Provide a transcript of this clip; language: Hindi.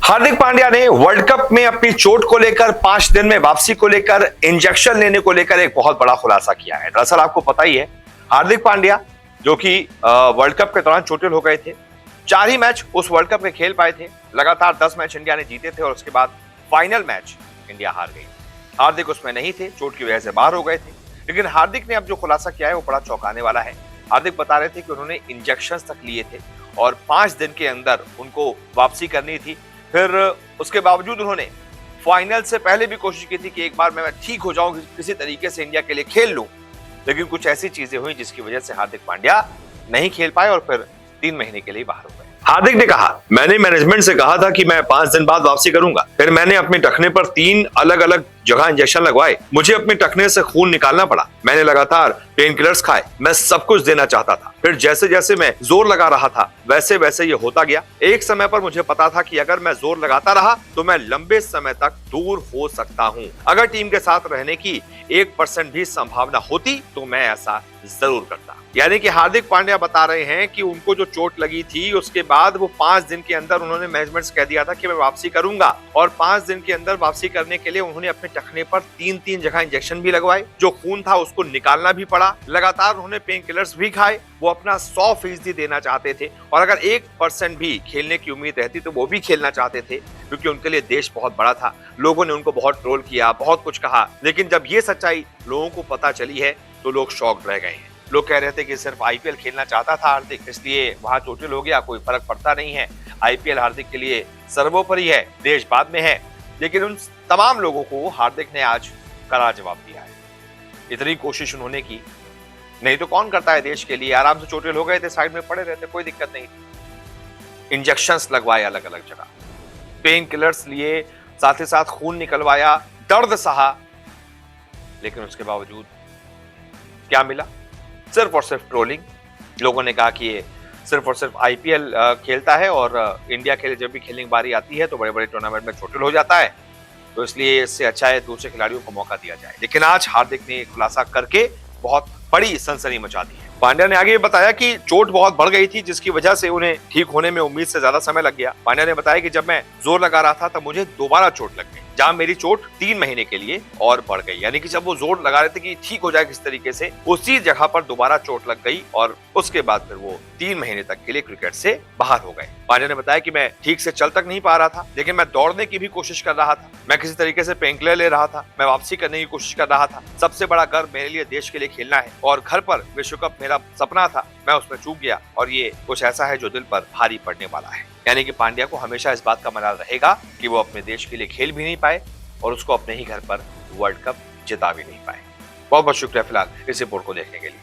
हार्दिक पांड्या ने वर्ल्ड कप में अपनी चोट को लेकर 5 दिन में वापसी को लेकर इंजेक्शन लेने को लेकर एक बहुत बड़ा खुलासा किया है। दरअसल आपको पता ही है, हार्दिक पांड्या जो कि वर्ल्ड कप के दौरान चोटिल हो गए थे, 4 ही मैच उस वर्ल्ड कप में खेल पाए थे। लगातार 10 मैच इंडिया ने जीते थे और उसके बाद फाइनल मैच इंडिया हार गई। हार्दिक उसमें नहीं थे, चोट की वजह से बाहर हो गए थे। लेकिन हार्दिक ने अब जो खुलासा किया है वो बड़ा चौंकाने वाला है। हार्दिक बता रहे थे कि उन्होंने इंजेक्शन तक लिए थे और 5 दिन के अंदर उनको वापसी करनी थी। फिर उसके बावजूद उन्होंने फाइनल से पहले भी कोशिश की थी कि एक बार मैं ठीक हो जाऊं, किसी तरीके से इंडिया के लिए खेल लूं। लेकिन कुछ ऐसी चीजें हुई जिसकी वजह से हार्दिक पांड्या नहीं खेल पाए और फिर 3 महीने के लिए बाहर हो गए। हार्दिक ने कहा, मैंने मैनेजमेंट से कहा था कि मैं 5 दिन बाद वापसी करूंगा। फिर मैंने अपने टखने पर 3 अलग अलग जगह इंजेक्शन लगवाए। मुझे अपने टखने से खून निकालना पड़ा। मैंने लगातार पेन किलर्स खाए। मैं सब कुछ देना चाहता था। फिर जैसे जैसे मैं जोर लगा रहा था वैसे वैसे ये होता गया। एक समय पर मुझे पता था कि अगर मैं जोर लगाता रहा तो मैं लंबे समय तक दूर हो सकता हूँ। अगर टीम के साथ रहने की 1% भी संभावना होती तो मैं ऐसा जरूर करता। यानी कि हार्दिक पांड्या बता रहे हैं कि उनको जो चोट लगी थी उसके बाद वो 5 दिन के अंदर उन्होंने मैनेजमेंट से कह दिया था कि मैं वापसी करूंगा और 5 दिन के अंदर वापसी करने के लिए उन्होंने अपने टखने पर 3 जगह इंजेक्शन भी लगवाए। जो खून था उसको निकालना भी पड़ा। लगातार उन्होंने पेन किलर्स भी खाए। वो अपना 100% देना चाहते थे और अगर 1% भी खेलने की उम्मीद रहती तो वो भी खेलना चाहते थे, क्योंकि उनके लिए देश बहुत बड़ा था। लोगों ने उनको बहुत ट्रोल किया, बहुत कुछ कहा, लेकिन जब ये सच्चाई लोगों को पता चली है तो लोग शॉक्ड रह गए हैं। लोग कह रहे थे कि सिर्फ आईपीएल खेलना चाहता था हार्दिक, इसलिए वहां चोटिल हो गया, कोई फर्क पड़ता नहीं है। आईपीएल हार्दिक के लिए सर्वोपरि है, देश बाद में है। लेकिन उन तमाम लोगों को हार्दिक ने आज कड़ा जवाब दिया है। इतनी कोशिश उन्होंने की, नहीं तो कौन करता है देश के लिए। आराम से चोटिल हो गए थे, साइड में पड़े रहते, कोई दिक्कत नहीं थी। इंजेक्शंस लगवाए अलग अलग जगह, पेन किलर्स लिए, साथ ही साथ खून निकलवाया, दर्द सहा, लेकिन उसके बावजूद क्या मिला? सिर्फ और सिर्फ ट्रोलिंग। लोगों ने कहा कि ये सिर्फ और सिर्फ आईपीएल खेलता है और इंडिया के लिए जब भी खेलने की बारी आती है तो बड़े बड़े टूर्नामेंट में चोटिल हो जाता है, तो इसलिए इससे अच्छा है दूसरे खिलाड़ियों को मौका दिया जाए। लेकिन आज हार्दिक ने खुलासा करके बहुत बड़ी सनसनी मचा दी है। पांड्या ने आगे बताया कि चोट बहुत बढ़ गई थी जिसकी वजह से उन्हें ठीक होने में उम्मीद से ज्यादा समय लग गया। पांड्या ने बताया कि जब मैं जोर लगा रहा था तब मुझे दोबारा चोट लग गई, जहां मेरी चोट 3 महीने के लिए और बढ़ गई। यानी कि जब वो जोर लगा रहे थे कि ठीक हो जाए किस तरीके से, उसी जगह पर दोबारा चोट लग गई और उसके बाद फिर वो 3 महीने तक के लिए क्रिकेट से बाहर हो गए। पांड्या ने बताया कि मैं ठीक से चल तक नहीं पा रहा था, लेकिन मैं दौड़ने की भी कोशिश कर रहा था। मैं किसी तरीके से पेन किलर ले रहा था। मैं वापसी करने की कोशिश कर रहा था। सबसे बड़ा गर्व मेरे लिए देश के लिए खेलना है और घर पर विश्व कप मेरा सपना था, मैं उसमें चूक गया और ये कुछ ऐसा है जो दिल पर भारी पड़ने वाला है। यानी कि पांड्या को हमेशा इस बात का मलाल रहेगा कि वो अपने देश के लिए खेल भी नहीं पाए और उसको अपने ही घर पर वर्ल्ड कप जिता भी नहीं पाए। बहुत बहुत शुक्रिया फिलहाल इस रिपोर्ट को देखने के लिए।